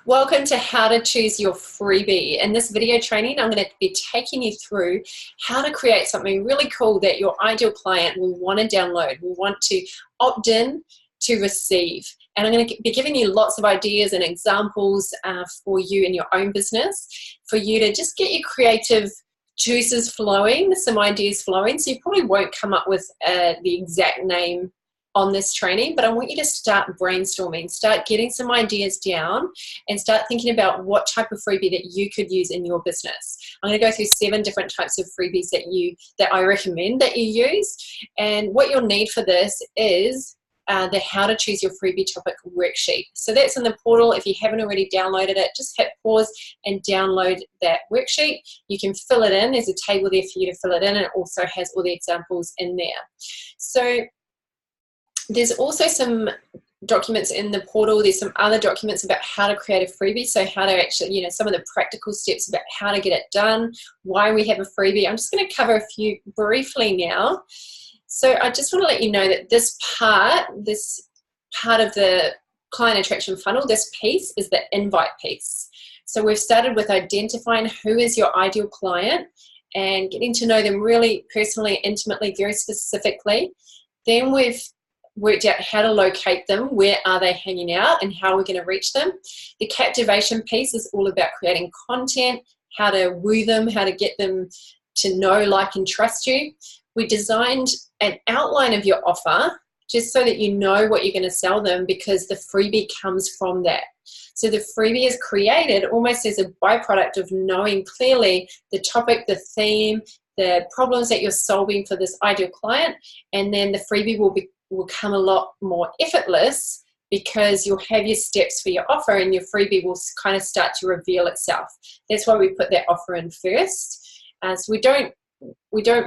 Welcome to How to Choose Your Freebie. In this video training, I'm going to be taking you through how to create something really cool that your ideal client will want to download, will want to opt in to receive. And I'm going to be giving you lots of ideas and examples for you in your own business, for you to just get your creative juices flowing, some ideas flowing. So you probably won't come up with the exact name on this training, but I want you to start brainstorming, start getting some ideas down and start thinking about what type of freebie that you could use in your business. I'm going to go through 7 different types of freebies that I recommend that you use. And what you'll need for this is the How to Choose Your Freebie topic worksheet. So that's in the portal. If you haven't already downloaded it, just hit pause and download that worksheet. You can fill it in. There's a table there for you to fill it in, and it also has all the examples in there. So there's also some documents in the portal. There's some other documents about how to create a freebie. So how to actually, some of the practical steps about how to get it done, why we have a freebie. I'm just going to cover a few briefly now. So I just want to let you know that this part of the client attraction funnel, this piece is the invite piece. So we've started with identifying who is your ideal client and getting to know them really personally, intimately, very specifically. Then we've worked out how to locate them, where are they hanging out, and how we're going to reach them. The captivation piece is all about creating content, how to woo them, how to get them to know, like, and trust you. We designed an outline of your offer just so that you know what you're going to sell them, because the freebie comes from that. So the freebie is created almost as a byproduct of knowing clearly the topic, the theme, the problems that you're solving for this ideal client, and then the freebie will come a lot more effortless because you'll have your steps for your offer and your freebie will kind of start to reveal itself. That's why we put that offer in first. So we don't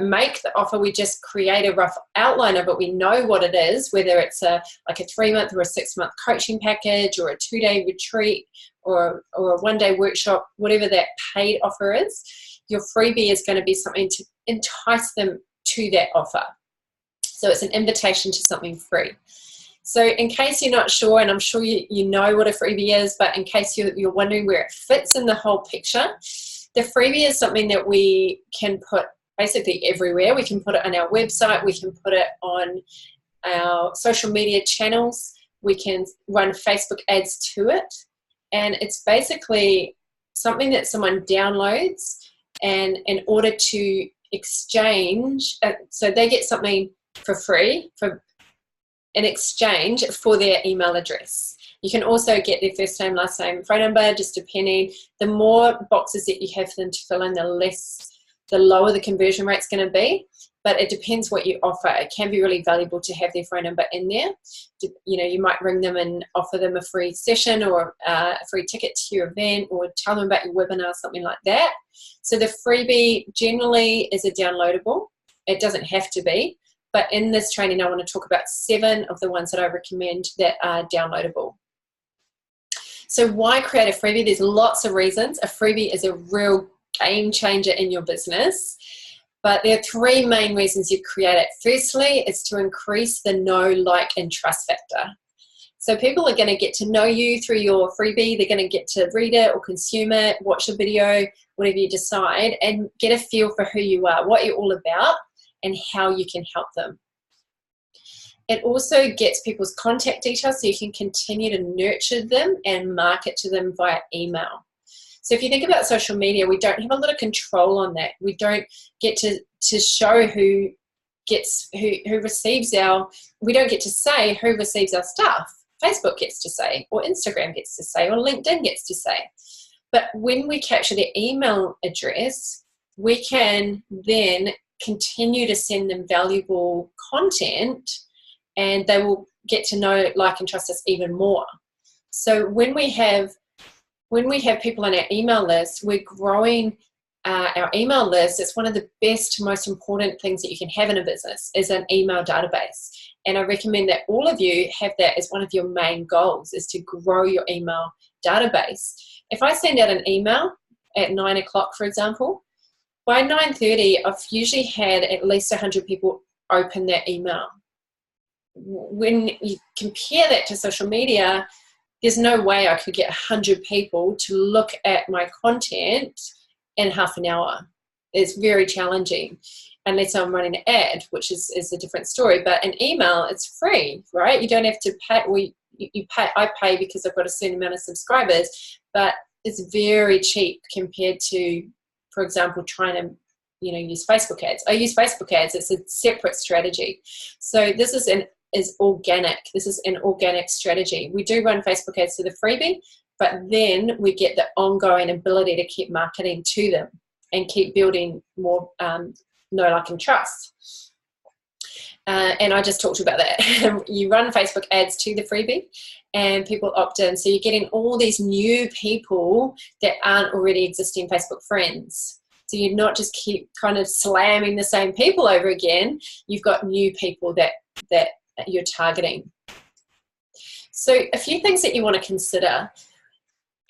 make the offer, we just create a rough outline of it. We know what it is, whether it's like a 3-month or a 6-month coaching package or a 2-day retreat or a 1-day workshop, whatever that paid offer is. Your freebie is going to be something to entice them to that offer. So it's an invitation to something free. So in case you're not sure, and I'm sure you know what a freebie is, but in case you're wondering where it fits in the whole picture, the freebie is something that we can put basically everywhere. We can put it on our website, we can put it on our social media channels, we can run Facebook ads to it, and it's basically something that someone downloads, and in order to exchange, so they get something for free in exchange for their email address. You can also get their first name, last name, phone number, just depending. The more boxes that you have for them to fill in, the lower the conversion rate's going to be. But it depends what you offer. It can be really valuable to have their phone number in there. You might ring them and offer them a free session or a free ticket to your event, or tell them about your webinar, something like that. So the freebie generally is a downloadable. It doesn't have to be. But in this training, I want to talk about 7 of the ones that I recommend that are downloadable. So why create a freebie? There's lots of reasons. A freebie is a real game changer in your business. But there are 3 main reasons you create it. Firstly, it's to increase the know, like, and trust factor. So people are going to get to know you through your freebie. They're going to get to read it or consume it, watch a video, whatever you decide, and get a feel for who you are, what you're all about, and how you can help them. It also gets people's contact details so you can continue to nurture them and market to them via email. So if you think about social media, we don't have a lot of control on that. We don't get to show who receives we don't get to say who receives our stuff. Facebook gets to say, or Instagram gets to say, or LinkedIn gets to say. But when we capture their email address, we can then continue to send them valuable content, and they will get to know, like, and trust us even more. So when we have people on our email list, we're growing our email list. It's one of the best, most important things that you can have in a business is an email database. And I recommend that all of you have that as one of your main goals, is to grow your email database. If I send out an email at 9 o'clock, for example, by 9:30, I've usually had at least 100 people open that email. When you compare that to social media, there's no way I could get 100 people to look at my content in half an hour. It's very challenging unless I'm running an ad, which is a different story. But an email, it's free, right? You don't have to pay. You pay. I pay because I've got a certain amount of subscribers, but it's very cheap compared to, for example, trying to use Facebook ads. I use Facebook ads. It's a separate strategy. So this is organic. This is an organic strategy. We do run Facebook ads to the freebie, but then we get the ongoing ability to keep marketing to them and keep building more know, like, and trust. And I just talked about that. You run Facebook ads to the freebie and people opt in. So you're getting all these new people that aren't already existing Facebook friends. So you're not just keep kind of slamming the same people over again. You've got new people that you're targeting. So a few things that you want to consider.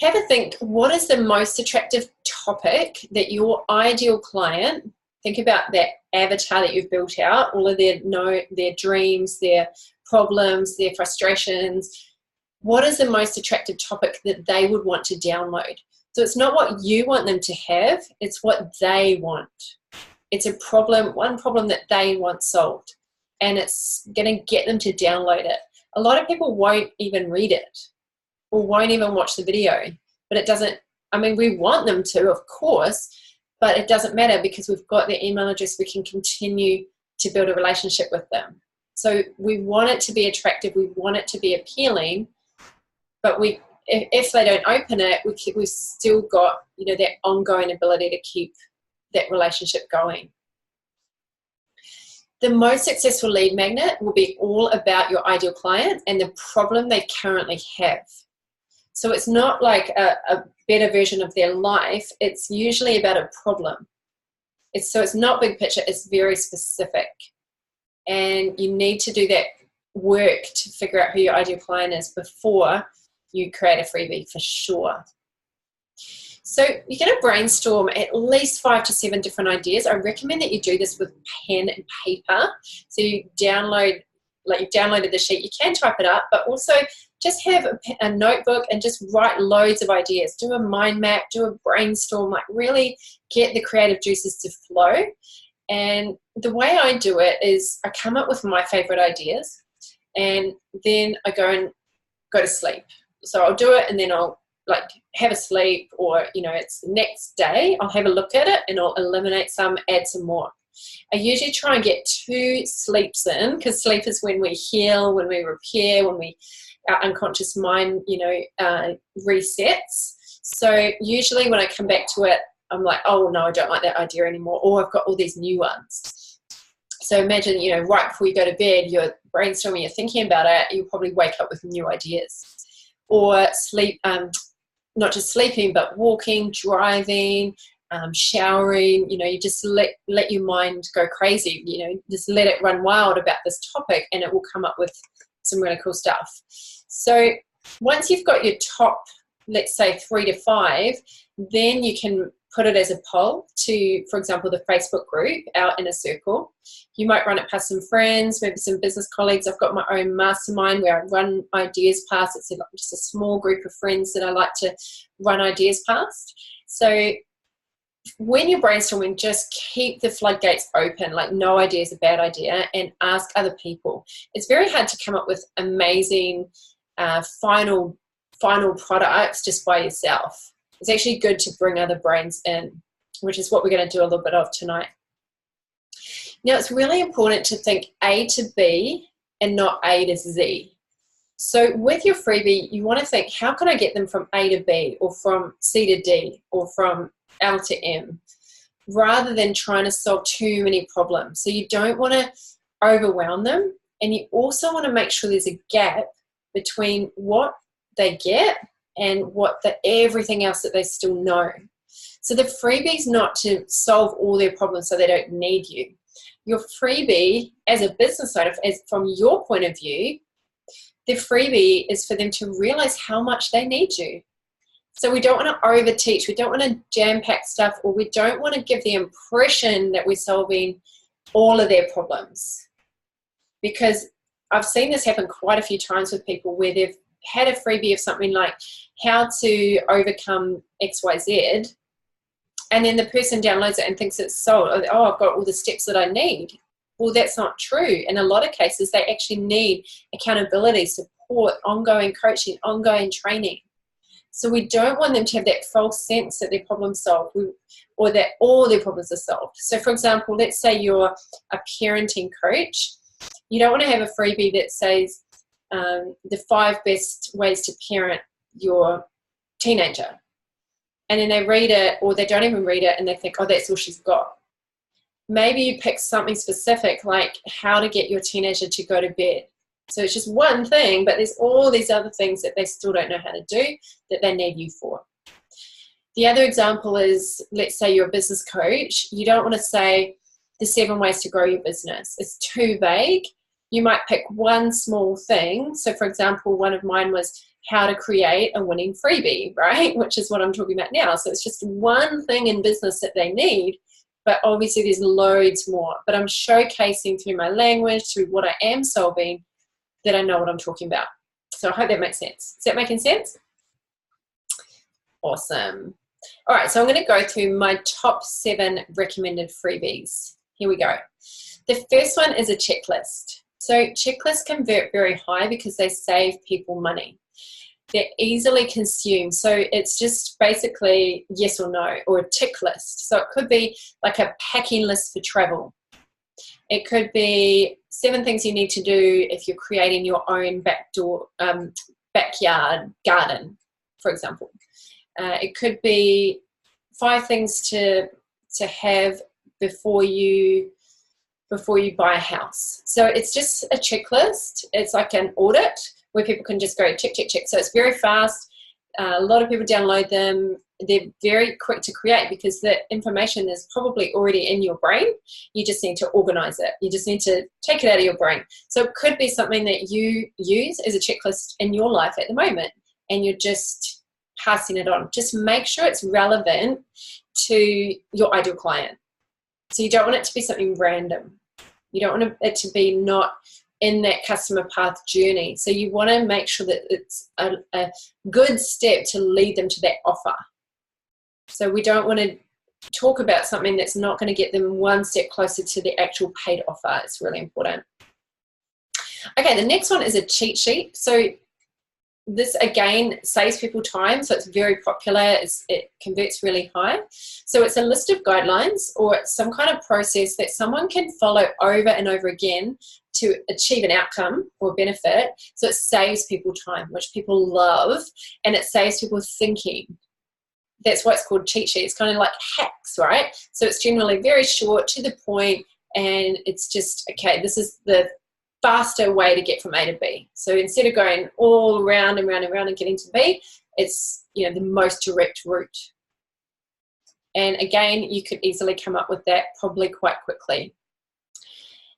Have a think, what is the most attractive topic that your ideal client, think about that avatar that you've built out, all of their dreams, their problems, their frustrations. What is the most attractive topic that they would want to download? So it's not what you want them to have, it's what they want. It's a problem, one problem that they want solved, and it's going to get them to download it. A lot of people won't even read it or won't even watch the video, but it doesn't, I mean, we want them to, of course, but it doesn't matter because we've got their email address. We can continue to build a relationship with them. So we want it to be attractive. We want it to be appealing, but if they don't open it, we've still got, that ongoing ability to keep that relationship going. The most successful lead magnet will be all about your ideal client and the problem they currently have. So it's not like a better version of their life. It's usually about a problem. So it's not big picture. It's very specific. And you need to do that work to figure out who your ideal client is before you create a freebie, for sure. So you're going to brainstorm at least 5 to 7 different ideas. I recommend that you do this with pen and paper. So you download, like you've downloaded the sheet, you can type it up, but also just have a notebook and just write loads of ideas. Do a mind map, do a brainstorm, like really get the creative juices to flow. And the way I do it is I come up with my favorite ideas and then I go to sleep. So I'll do it and then I'll have a sleep, or it's the next day I'll have a look at it and I'll eliminate some, add some more. I usually try and get 2 sleeps in, because sleep is when we heal, when we repair, when our unconscious mind resets. So usually when I come back to it, I'm like, oh no, I don't like that idea anymore, or I've got all these new ones. So imagine, right before you go to bed, you're brainstorming, you're thinking about it, you'll probably wake up with new ideas. Or sleep, not just sleeping, but walking, driving, showering, you just let your mind go crazy, just let it run wild about this topic and it will come up with some really cool stuff. So once you've got your top, let's say 3 to 5, then you can put it as a poll to, for example, the Facebook group, our inner circle. You might run it past some friends, maybe some business colleagues. I've got my own mastermind where I run ideas past. It's just a small group of friends that I like to run ideas past. So when you're brainstorming, just keep the floodgates open, like no idea is a bad idea, and ask other people. It's very hard to come up with amazing final products just by yourself. It's actually good to bring other brains in, which is what we're going to do a little bit of tonight. Now, it's really important to think A to B and not A to Z. So with your freebie, you want to think, how can I get them from A to B, or from C to D, or from L to M, rather than trying to solve too many problems. So you don't want to overwhelm them, and you also want to make sure there's a gap between what they get and everything else that they still know. So the freebie's not to solve all their problems so they don't need you. Your freebie, as a business owner, from your point of view, the freebie is for them to realize how much they need you. So we don't want to overteach, we don't want to jam-pack stuff, or we don't want to give the impression that we're solving all of their problems. Because I've seen this happen quite a few times with people where they've had a freebie of something like how to overcome XYZ, and then the person downloads it and thinks it's sold, oh, I've got all the steps that I need. Well, that's not true. In a lot of cases, they actually need accountability, support, ongoing coaching, ongoing training. So we don't want them to have that false sense that their problem's solved, or that all their problems are solved. So for example, let's say you're a parenting coach. You don't want to have a freebie that says the 5 best ways to parent your teenager. And then they read it, or they don't even read it, and they think, oh, that's all she's got. Maybe you pick something specific, like how to get your teenager to go to bed. So it's just one thing, but there's all these other things that they still don't know how to do that they need you for. The other example is, let's say you're a business coach. You don't want to say the 7 ways to grow your business. It's too vague. You might pick one small thing. So for example, one of mine was how to create a winning freebie, right? Which is what I'm talking about now. So it's just one thing in business that they need, but obviously there's loads more. But I'm showcasing through my language, through what I am solving, that I know what I'm talking about. So I hope that makes sense. Is that making sense? Awesome. All right, so I'm going to go through my top 7 recommended freebies. Here we go. The first one is a checklist. So checklists convert very high because they save people money. They're easily consumed. So it's just basically yes or no, or a tick list. So it could be like a packing list for travel. It could be 7 things you need to do if you're creating your own backyard garden, for example. It could be 5 things to have before you buy a house. So it's just a checklist. It's like an audit where people can just go check, check, check. So it's very fast. A lot of people download them. They're very quick to create because the information is probably already in your brain. You just need to organize it. You just need to take it out of your brain. So it could be something that you use as a checklist in your life at the moment, and you're just passing it on. Just make sure it's relevant to your ideal client. So you don't want it to be something random. You don't want it to be not in that customer path journey. So you want to make sure that it's a good step to lead them to that offer. So we don't want to talk about something that's not going to get them one step closer to the actual paid offer. It's really important. Okay, the next one is a cheat sheet. So this again saves people time, so it's very popular. It converts really high. So it's a list of guidelines, or it's some kind of process that someone can follow over and over again to achieve an outcome or benefit. So it saves people time, which people love, and it saves people thinking. That's why it's called cheat sheet. It's kind of like hacks, right? So it's generally very short, to the point, and it's just, okay, this is the faster way to get from A to B. So instead of going all around and round and round and getting to B, it's, you know, the most direct route. And again, you could easily come up with that probably quite quickly.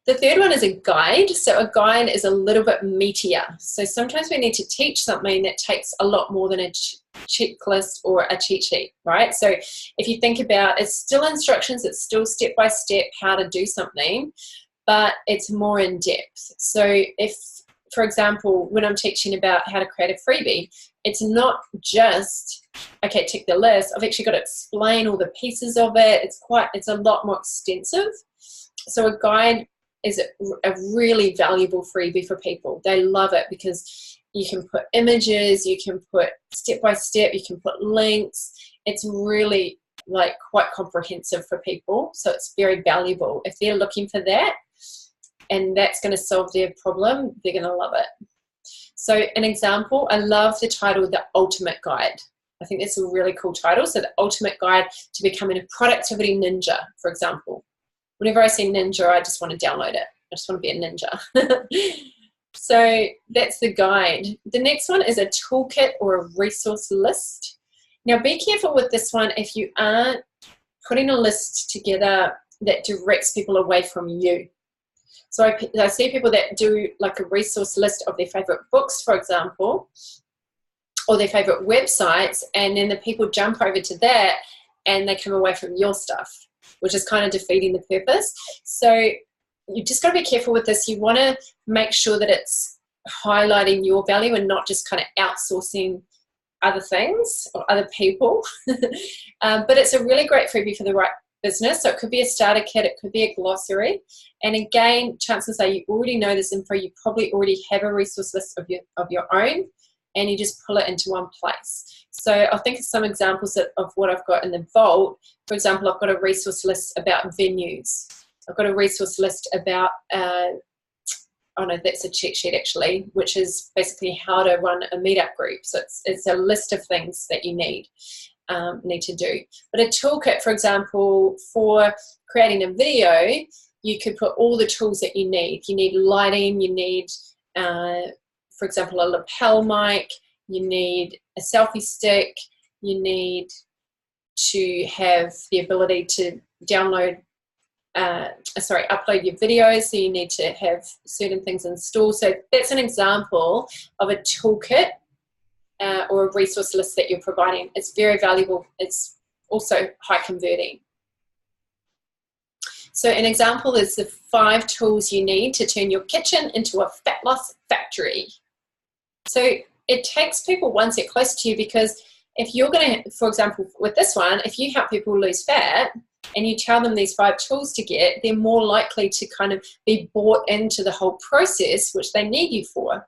The third one is a guide. So a guide is a little bit meatier. So sometimes we need to teach something that takes a lot more than a checklist or a cheat sheet, right? So if you think about, it's still instructions, it's still step by step how to do something, but it's more in depth. So if, for example, when I'm teaching about how to create a freebie, it's not just, okay, tick the list. I've actually got to explain all the pieces of it. It's a lot more extensive. So a guide is a really valuable freebie for people. They love it because you can put images, you can put step by step, you can put links. It's really like quite comprehensive for people. So it's very valuable. If they're looking for that, and that's going to solve their problem, they're going to love it. So an example, I love the title, The Ultimate Guide. I think that's a really cool title. So the ultimate guide to becoming a productivity ninja, for example. Whenever I see ninja, I just want to download it. I just want to be a ninja. So that's the guide. The next one is a toolkit or a resource list. Now be careful with this one if you aren't putting a list together that directs people away from you. So I see people that do like a resource list of their favorite books, for example, or their favorite websites, and then the people jump over to that and they come away from your stuff, which is kind of defeating the purpose. So you just got to be careful with this. You want to make sure that it's highlighting your value and not just kind of outsourcing other things or other people. But it's a really great freebie for the right business. So it could be a starter kit, it could be a glossary. And again, chances are you already know this info, you probably already have a resource list of your own, and you just pull it into one place. So I'll think of some examples of what I've got in the vault. For example, I've got a resource list about venues. I've got a resource list about oh no, that's a cheat sheet actually, which is basically how to run a meetup group. So it's a list of things that you need to do. But a toolkit, for example, for creating a video, you could put all the tools that you need. You need lighting, you need, for example, a lapel mic, you need a selfie stick, you need to have the ability to upload your videos, so you need to have certain things installed. So that's an example of a toolkit or a resource list that you're providing. It's very valuable. It's also high converting. So an example is the 5 tools you need to turn your kitchen into a fat loss factory. So it takes people one step closer to you, because if you're going to, for example, with this one, if you help people lose fat and you tell them these 5 tools to get, they're more likely to kind of be bought into the whole process, which they need you for.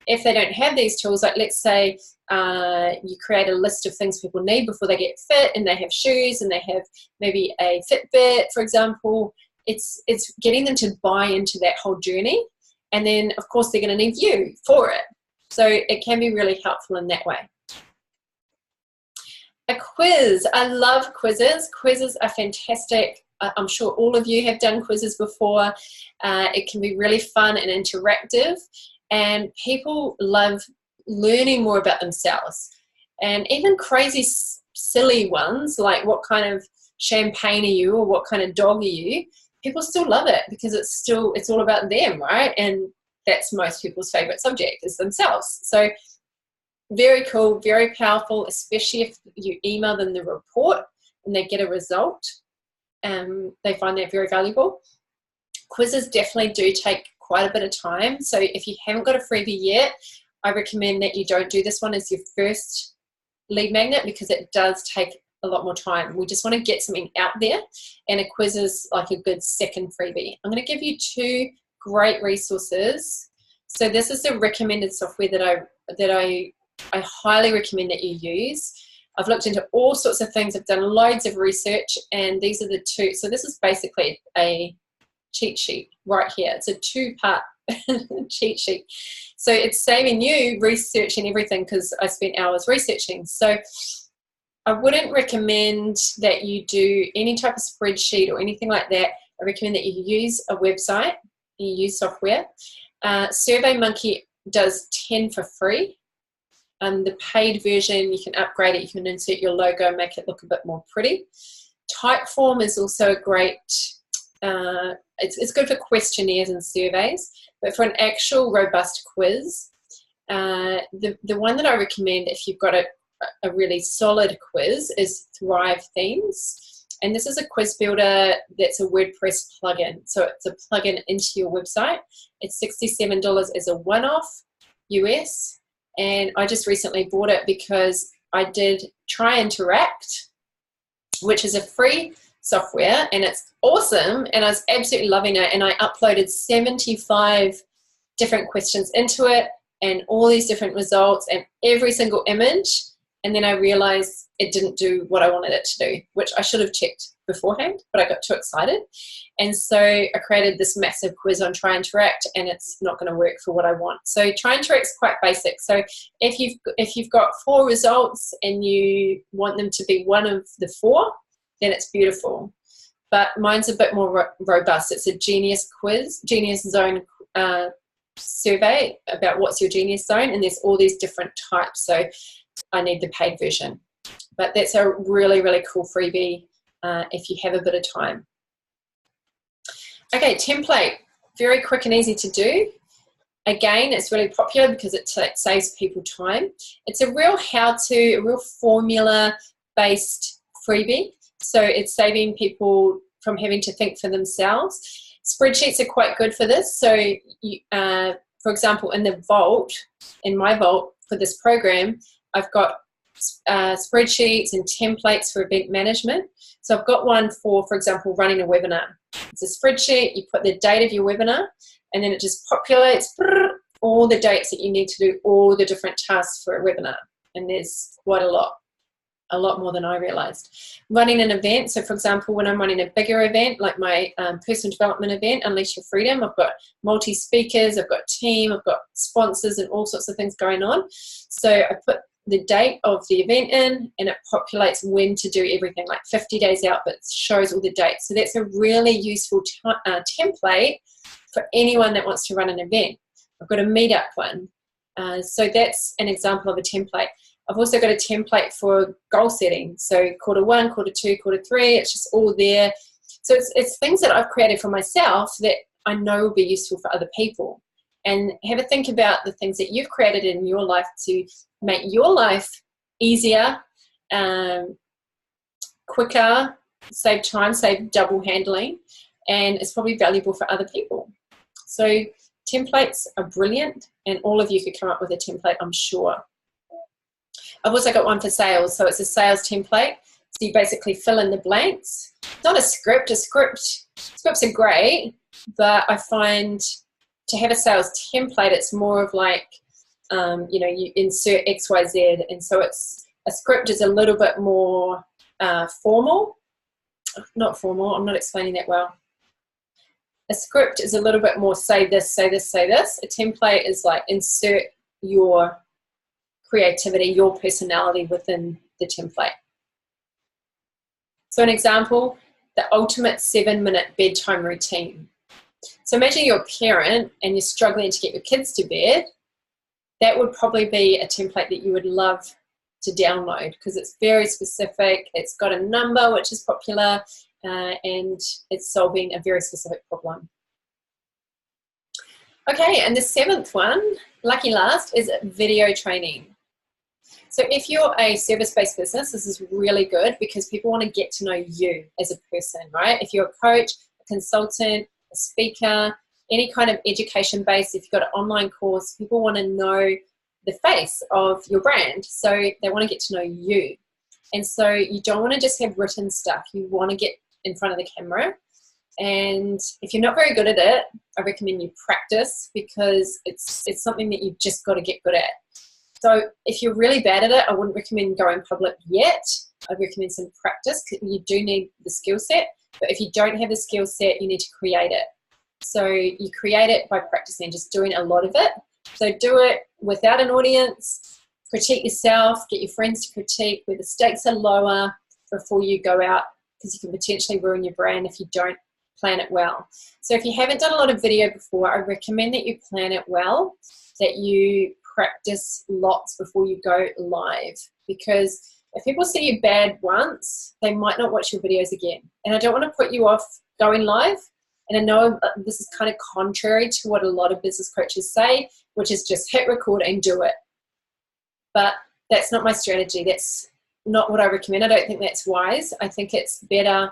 If they don't have these tools, like let's say you create a list of things people need before they get fit, and they have shoes and they have maybe a Fitbit, for example, it's getting them to buy into that whole journey. And then, of course, they're going to need you for it. So it can be really helpful in that way. A quiz. I love quizzes. Quizzes are fantastic. I'm sure all of you have done quizzes before. It can be really fun and interactive, and people love learning more about themselves. And even crazy, silly ones, like what kind of champagne are you, or what kind of dog are you, people still love it, because it's all about them, right? And that's most people's favorite subject, is themselves. So very cool, very powerful, especially if you email them the report and they get a result. They find that very valuable. Quizzes definitely do take quite a bit of time. So if you haven't got a freebie yet, I recommend that you don't do this one as your first lead magnet, because it does take a lot more time. We just want to get something out there, and a quiz is like a good second freebie. I'm going to give you 2 great resources. So this is the recommended software that I highly recommend that you use. I've looked into all sorts of things. I've done loads of research, and these are the 2. So this is basically a cheat sheet right here. It's a 2-part cheat sheet. So it's saving you researching everything, because I spent hours researching. So I wouldn't recommend that you do any type of spreadsheet or anything like that. I recommend that you use a website, you use software. SurveyMonkey does 10 for free. The paid version, you can upgrade it, you can insert your logo, make it look a bit more pretty. Typeform is also a great, it's good for questionnaires and surveys, but for an actual robust quiz, the one that I recommend if you've got a really solid quiz is Thrive Themes. And this is a quiz builder that's a WordPress plugin. So it's a plugin into your website. It's $67 as a one-off US. And I just recently bought it because I did Try Interact, which is a free software, and it's awesome, and I was absolutely loving it. And I uploaded 75 different questions into it, and all these different results, and every single image. And then I realized it didn't do what I wanted it to do, which I should have checked beforehand, but I got too excited. And so I created this massive quiz on Try Interact, and it's not going to work for what I want. So Try Interact is quite basic. So if you've got 4 results and you want them to be one of the 4, then it's beautiful. But mine's a bit more robust. It's a Genius quiz, Genius Zone survey about what's your Genius Zone, and there's all these different types. So I need the paid version. But that's a really, really cool freebie if you have a bit of time. Okay, template, very quick and easy to do. Again, it's really popular because it saves people time. It's a real how-to, a real formula-based freebie. So it's saving people from having to think for themselves. Spreadsheets are quite good for this. So for example, in the vault, in my vault for this program, I've got spreadsheets and templates for event management. So I've got one for example, running a webinar. It's a spreadsheet, you put the date of your webinar, and then it just populates all the dates that you need to do all the different tasks for a webinar. And there's quite a lot more than I realized. Running an event, so for example, when I'm running a bigger event, like my personal development event, Unleash Your Freedom, I've got multi-speakers, I've got team, I've got sponsors and all sorts of things going on. So I put the date of the event in, and it populates when to do everything, like 50 days out, but shows all the dates. So that's a really useful template for anyone that wants to run an event. I've got a meetup one. So that's an example of a template. I've also got a template for goal setting. So quarter 1, quarter 2, quarter 3, it's just all there. So it's things that I've created for myself that I know will be useful for other people. And have a think about the things that you've created in your life to make your life easier, quicker, save time, save double handling, and it's probably valuable for other people. So templates are brilliant, and all of you could come up with a template, I'm sure. I've also got one for sales, so it's a sales template. So you basically fill in the blanks. It's not a script. Scripts are great, but I find to have a sales template, it's more of like, you know, you insert X, Y, Z, and so it's a script is a little bit more formal. Not formal. I'm not explaining that well. A script is a little bit more say this, say this, say this. A template is like insert your creativity, your personality within the template. So an example, the ultimate 7-minute bedtime routine. So imagine you're a parent and you're struggling to get your kids to bed. That would probably be a template that you would love to download because it's very specific. It's got a number which is popular and it's solving a very specific problem. Okay, and the 7th one, lucky last, is video training. So if you're a service-based business, this is really good because people want to get to know you as a person, right? If you're a coach, a consultant, a speaker, any kind of education-based, if you've got an online course, people want to know the face of your brand. So they want to get to know you. And so you don't want to just have written stuff. You want to get in front of the camera. And if you're not very good at it, I recommend you practice because it's something that you've just got to get good at. So if you're really bad at it, I wouldn't recommend going public yet. I'd recommend some practice because you do need the skill set. But if you don't have the skill set, you need to create it. So you create it by practicing, just doing a lot of it. So do it without an audience, critique yourself, get your friends to critique where the stakes are lower before you go out because you can potentially ruin your brand if you don't plan it well. So if you haven't done a lot of video before, I recommend that you plan it well, that you practice lots before you go live because if people see you bad once, they might not watch your videos again. And I don't want to put you off going live. And I know this is kind of contrary to what a lot of business coaches say, which is just hit record and do it. But that's not my strategy. That's not what I recommend. I don't think that's wise. I think it's better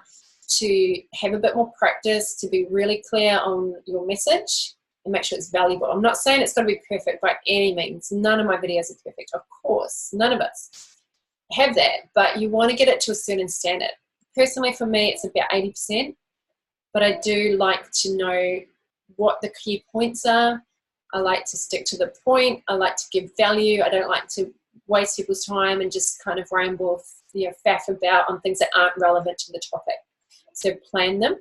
to have a bit more practice, to be really clear on your message and make sure it's valuable. I'm not saying it's going to be perfect by any means. None of my videos are perfect. Of course, none of us have that, but you want to get it to a certain standard. Personally, for me, it's about 80%, but I do like to know what the key points are. I like to stick to the point. I like to give value. I don't like to waste people's time and just kind of ramble, faff about on things that aren't relevant to the topic. So plan them.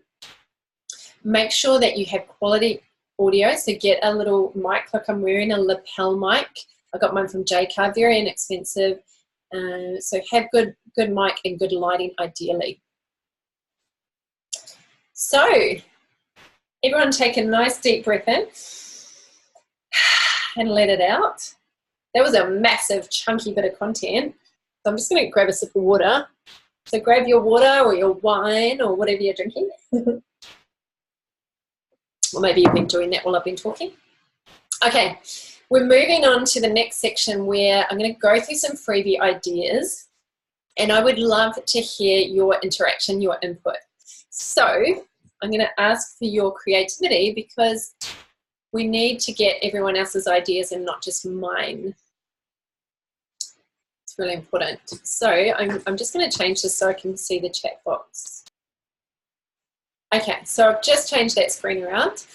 Make sure that you have quality audio. So get a little mic like I'm wearing, a lapel mic. I got mine from Jaycar, very inexpensive. So have good mic and good lighting ideally. So everyone take a nice deep breath in and let it out. That was a massive chunky bit of content. So I'm just going to grab a sip of water. So grab your water or your wine or whatever you're drinking. Or maybe you've been doing that while I've been talking. Okay, we're moving on to the next section where I'm going to go through some freebie ideas and I would love to hear your interaction, your input. So I'm going to ask for your creativity because we need to get everyone else's ideas and not just mine. It's really important. So I'm just going to change this so I can see the chat box. Okay, so I've just changed that screen around.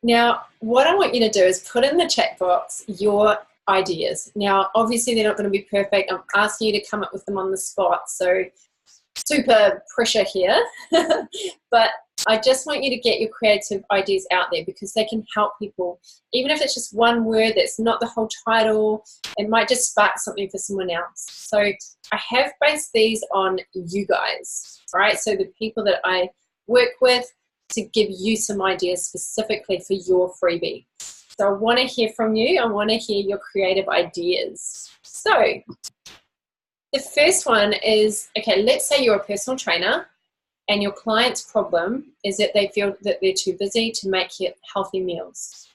Now, what I want you to do is put in the chat box your ideas. Now, obviously they're not going to be perfect. I'm asking you to come up with them on the spot, so super pressure here. But I just want you to get your creative ideas out there because they can help people. Even if it's just one word that's not the whole title, it might just spark something for someone else. So I have based these on you guys, all right? So the people that I work with, to give you some ideas specifically for your freebie. So I want to hear from you. I want to hear your creative ideas. So the first one is, okay, let's say you're a personal trainer and your client's problem is that they feel that they're too busy to make healthy meals.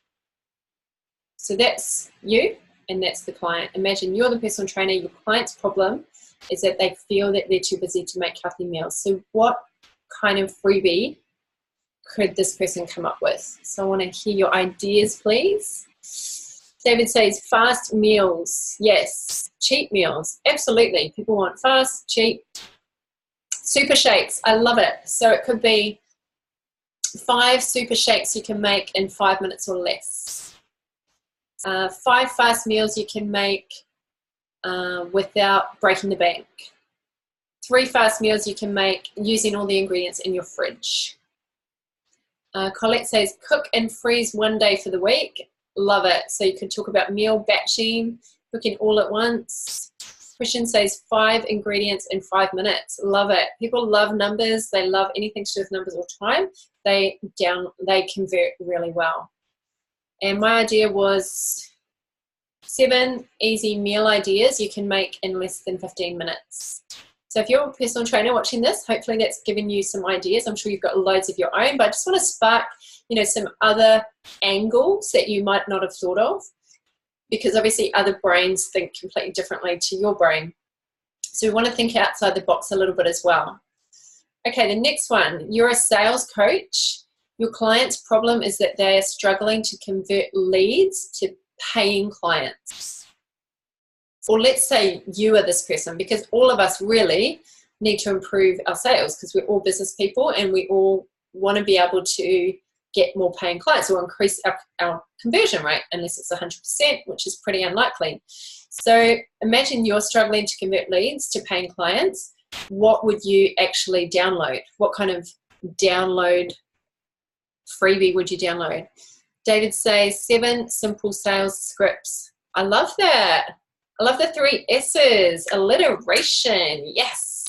So that's you and that's the client. Imagine you're the personal trainer, your client's problem is that they feel that they're too busy to make healthy meals. So what kind of freebie could this person come up with? So I want to hear your ideas, please. David says fast meals. Yes. Cheap meals. Absolutely. People want fast, cheap. Super shakes. I love it. So it could be 5 super shakes you can make in 5 minutes or less. 5 fast meals you can make without breaking the bank. 3 fast meals you can make using all the ingredients in your fridge. Colette says cook and freeze 1 day for the week. Love it. So you could talk about meal batching, cooking all at once. Christian says 5 ingredients in 5 minutes. Love it. People love numbers. They love anything to do with numbers or time. They convert really well. And my idea was 7 easy meal ideas you can make in less than 15 minutes. So if you're a personal trainer watching this, hopefully that's given you some ideas. I'm sure you've got loads of your own, but I just want to spark, some other angles that you might not have thought of, because obviously other brains think completely differently to your brain. So we want to think outside the box a little bit as well. Okay, the next one, you're a sales coach. Your client's problem is that they are struggling to convert leads to paying clients. Or let's say you are this person, because all of us really need to improve our sales because we're all business people and we all want to be able to get more paying clients or increase our conversion rate, unless it's 100%, which is pretty unlikely. So imagine you're struggling to convert leads to paying clients. What would you actually download? What kind of download freebie would you download? David says 7 simple sales scripts. I love that. I love the 3 S's. Alliteration. Yes.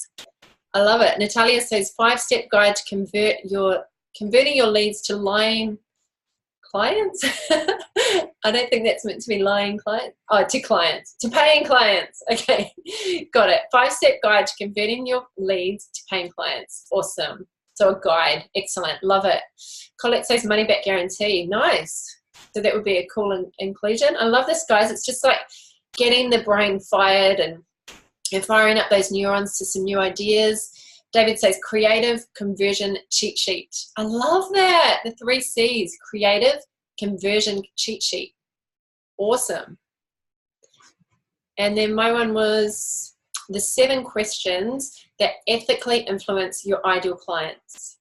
I love it. Natalia says 5-step guide to converting your leads to lying clients. I don't think that's meant to be lying clients. Oh, to clients. To paying clients. Okay. Got it. 5-step guide to converting your leads to paying clients. Awesome. So a guide. Excellent. Love it. Colette says money back guarantee. Nice. So that would be a cool inclusion. I love this, guys. It's just like getting the brain fired and firing up those neurons to some new ideas. David says creative conversion cheat sheet. I love that. The 3 C's, creative conversion cheat sheet. Awesome. And then my one was the 7 questions that ethically influence your ideal clients.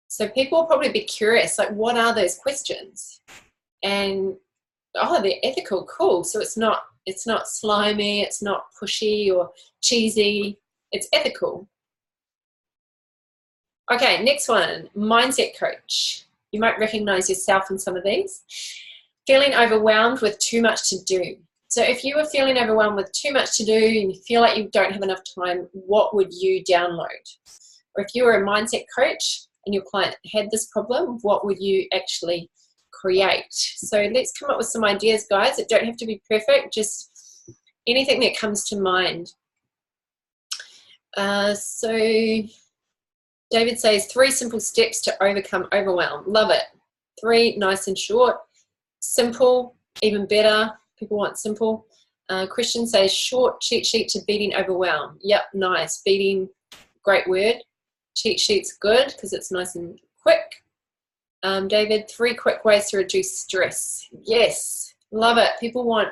So people will probably be curious, like, what are those questions? And, oh, they're ethical. Cool. So it's not slimy, it's not pushy or cheesy. It's ethical. Okay, next one, mindset coach. You might recognize yourself in some of these. Feeling overwhelmed with too much to do. So if you were feeling overwhelmed with too much to do and you feel like you don't have enough time, what would you download? Or if you were a mindset coach and your client had this problem, what would you actually create? So let's come up with some ideas, guys. It don't have to be perfect, just anything that comes to mind. So David says 3 simple steps to overcome overwhelm. Love it. 3, nice and short. Simple, even better. People want simple. Christian says short cheat sheet to beating overwhelm. Yep, nice. Beating, great word. Cheat sheet's good because it's nice and quick. David, 3 quick ways to reduce stress. Yes, love it. People want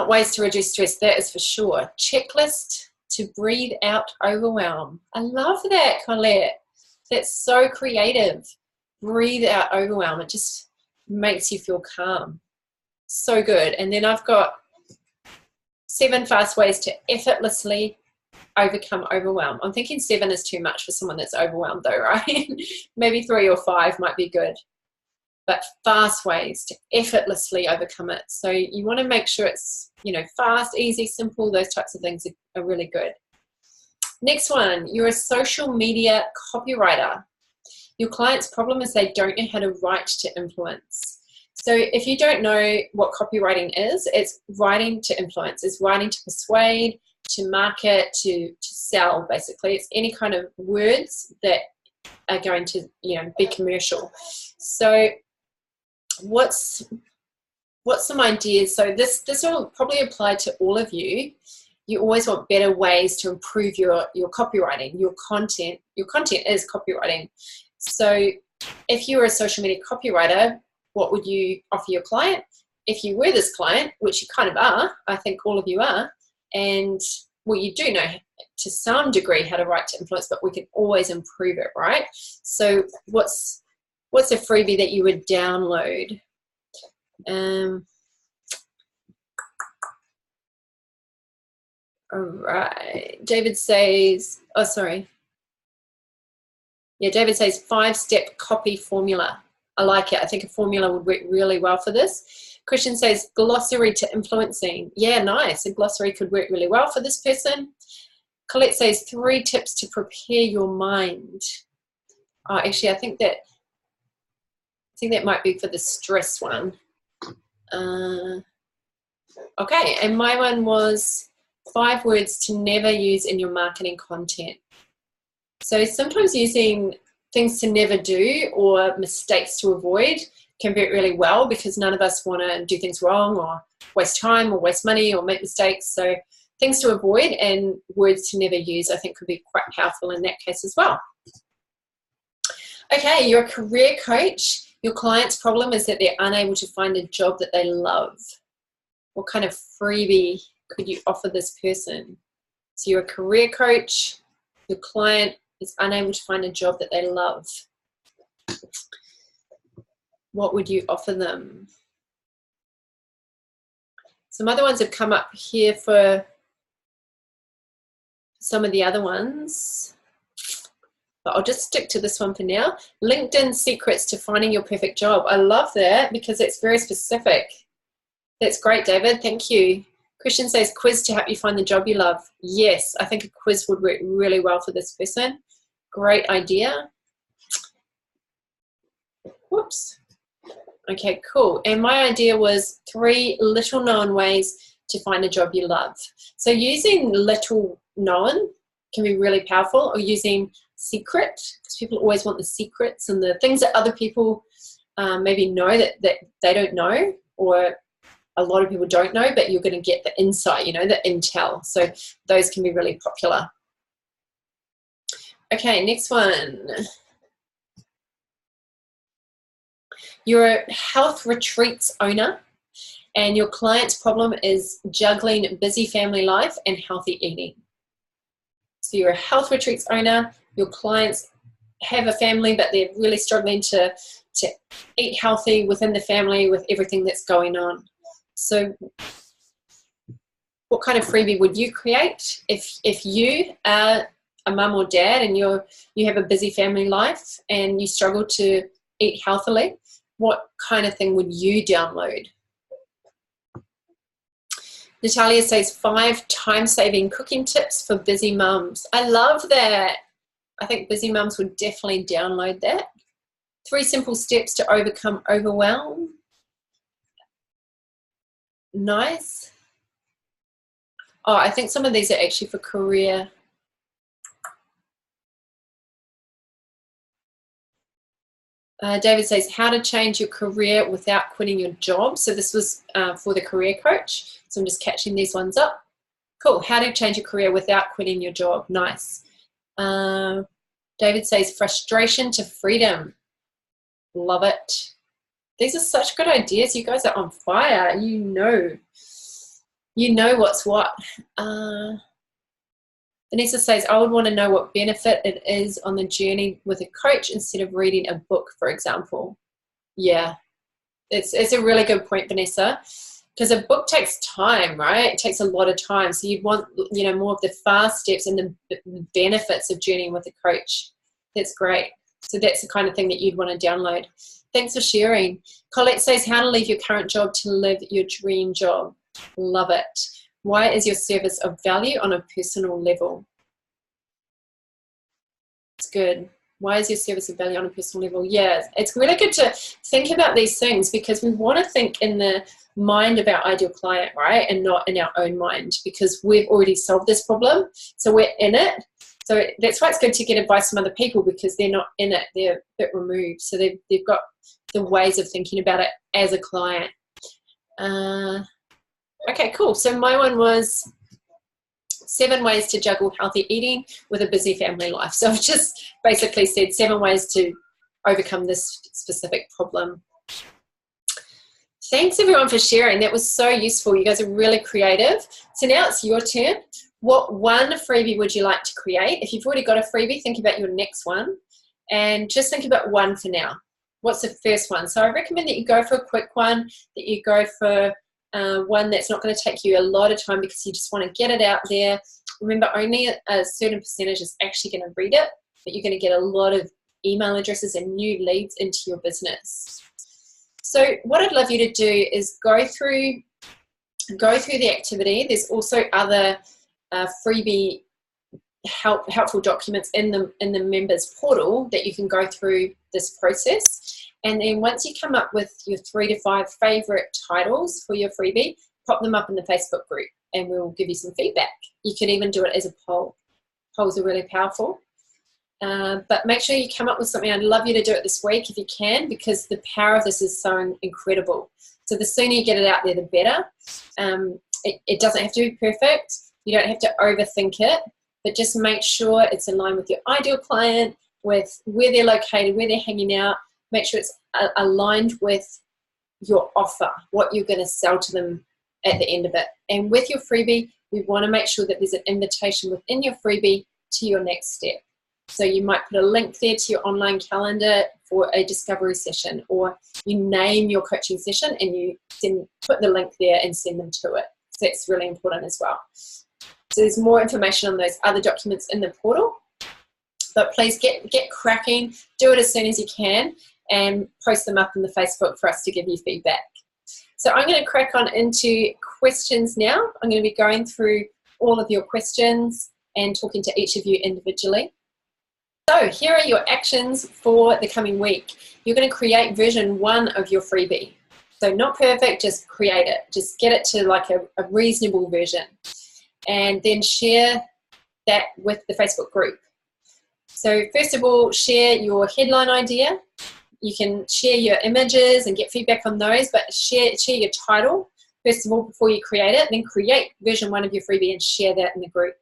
ways to reduce stress, that is for sure. Checklist to breathe out overwhelm. I love that, Colette. That's so creative. Breathe out overwhelm. It just makes you feel calm. So good. And then I've got 7 fast ways to effortlessly overcome overwhelm. I'm thinking 7 is too much for someone that's overwhelmed though, right? Maybe 3 or 5 might be good. But fast ways to effortlessly overcome it. So you want to make sure it's, you know, fast, easy, simple. Those types of things are really good. Next one, you're a social media copywriter. Your client's problem is they don't know how to write to influence. So if you don't know what copywriting is, it's writing to influence. It's writing to persuade, to market, to sell, basically. It's any kind of words that are going to, you know, be commercial. So what's some ideas? So this will probably apply to all of you. You always want better ways to improve your copywriting, your content. Your content is copywriting. So if you were a social media copywriter, what would you offer your client? If you were this client, which you kind of are, I think all of you are, and well, you do know to some degree how to write to influence, but we can always improve it, right? So what's a freebie that you would download? All right. David says, oh, sorry. Yeah, David says 5-step copy formula. I like it. I think a formula would work really well for this. Christian says glossary to influencing. Yeah, nice. A glossary could work really well for this person. Colette says 3 tips to prepare your mind. Oh, actually, I think that might be for the stress one. Okay, and my one was 5 words to never use in your marketing content. So sometimes using things to never do or mistakes to avoid can work really well, because none of us want to do things wrong or waste time or waste money or make mistakes. So things to avoid and words to never use, I think, could be quite powerful in that case as well. Okay, you're a career coach. Your client's problem is that they're unable to find a job that they love. What kind of freebie could you offer this person? So you're a career coach. Your client is unable to find a job that they love. What would you offer them? Some other ones have come up here for some of the other ones, but I'll just stick to this one for now. LinkedIn secrets to finding your perfect job. I love that because it's very specific. That's great, David. Thank you. Christian says quiz to help you find the job you love. Yes, I think a quiz would work really well for this person. Great idea. Whoops. Okay, cool. And my idea was 3 little known ways to find a job you love. So using little known can be really powerful, or using secret, because people always want the secrets and the things that other people maybe know that they don't know, or a lot of people don't know, but you're going to get the insight, you know, the intel. So those can be really popular. Okay, next one. You're a health retreats owner, and your client's problem is juggling busy family life and healthy eating. So you're a health retreats owner, your clients have a family, but they're really struggling to eat healthy within the family with everything that's going on. So what kind of freebie would you create if you are a mum or dad and you have a busy family life and you struggle to eat healthily? What kind of thing would you download? Natalia says 5 time-saving cooking tips for busy mums. I love that. I think busy mums would definitely download that. 3 simple steps to overcome overwhelm. Nice. Oh, I think some of these are actually for career. David says how to change your career without quitting your job. So this was for the career coach. So I'm just catching these ones up. Cool. How to change your career without quitting your job. Nice. David says frustration to freedom. Love it. These are such good ideas. You guys are on fire. You know what's what. Vanessa says, I would want to know what benefit it is on the journey with a coach instead of reading a book, for example. Yeah, it's a really good point, Vanessa, because a book takes time, right? It takes a lot of time. So you'd want, more of the fast steps and the benefits of journeying with a coach. That's great. So that's the kind of thing that you'd want to download. Thanks for sharing. Colette says, how to leave your current job to live your dream job. Love it. Why is your service of value on a personal level? It's good. Why is your service of value on a personal level? Yeah, it's really good to think about these things, because we want to think in the mind of our ideal client, right? And not in our own mind, because we've already solved this problem. So we're in it. So that's why it's good to get advice from other people, because they're not in it. They're a bit removed. So they've got the ways of thinking about it as a client. Okay, cool. So my one was 7 ways to juggle healthy eating with a busy family life. So I've just basically said 7 ways to overcome this specific problem. Thanks everyone for sharing. That was so useful. You guys are really creative. So now it's your turn. What one freebie would you like to create? If you've already got a freebie, think about your next one, and just think about one for now. What's the first one? So I recommend that you go for a quick one, that you go for one that's not going to take you a lot of time, because you just want to get it out there. Remember, only a certain percentage is actually going to read it, but you're going to get a lot of email addresses and new leads into your business. So what I'd love you to do is go through the activity. There's also other freebie helpful documents in the members portal that you can go through this process. And then once you come up with your 3 to 5 favorite titles for your freebie, pop them up in the Facebook group and we'll give you some feedback. You can even do it as a poll. Polls are really powerful. But make sure you come up with something. I'd love you to do it this week if you can, because the power of this is so incredible. So the sooner you get it out there, the better. It doesn't have to be perfect. You don't have to overthink it, but just make sure it's in line with your ideal client, with where they're located, where they're hanging out. Make sure it's aligned with your offer, what you're going to sell to them at the end of it. And with your freebie, we want to make sure that there's an invitation within your freebie to your next step. So you might put a link there to your online calendar for a discovery session, or you name your coaching session and you then put the link there and send them to it. So that's really important as well. So there's more information on those other documents in the portal, but please get cracking, do it as soon as you can, and post them up in the Facebook for us to give you feedback. So I'm going to crack on into questions now. I'm going to be going through all of your questions and talking to each of you individually. So here are your actions for the coming week. You're going to create version 1 of your freebie. So not perfect, just create it. Just get it to like a reasonable version. And then share that with the Facebook group. So first of all, share your headline idea. You can share your images and get feedback on those, but share your title first of all before you create it. Then create version 1 of your freebie and share that in the group.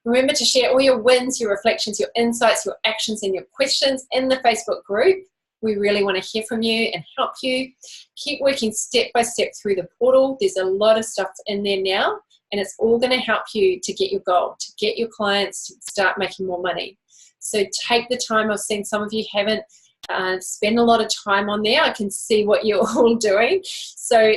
Remember to share all your wins, your reflections, your insights, your actions, and your questions in the Facebook group. We really want to hear from you and help you. Keep working step by step through the portal. There's a lot of stuff in there now, and it's all going to help you to get your goal, to get your clients to start making more money. So take the time. I've seen some of you haven't spent a lot of time on there. I can see what you're all doing. So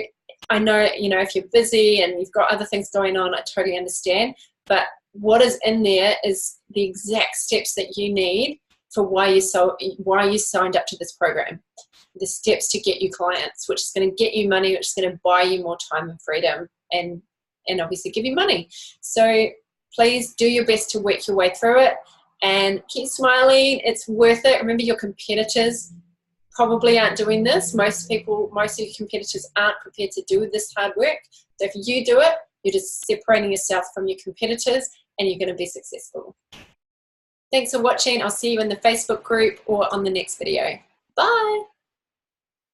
I know, if you're busy and you've got other things going on, I totally understand. But what is in there is the exact steps that you need for why you signed up to this program. The steps to get you clients, which is going to get you money, which is going to buy you more time and freedom, and obviously give you money. So please do your best to work your way through it and keep smiling. It's worth it. Remember, your competitors probably aren't doing this. Most of your competitors aren't prepared to do this hard work. So if you do it, you're just separating yourself from your competitors and you're going to be successful. Thanks for watching. I'll see you in the Facebook group or on the next video. Bye.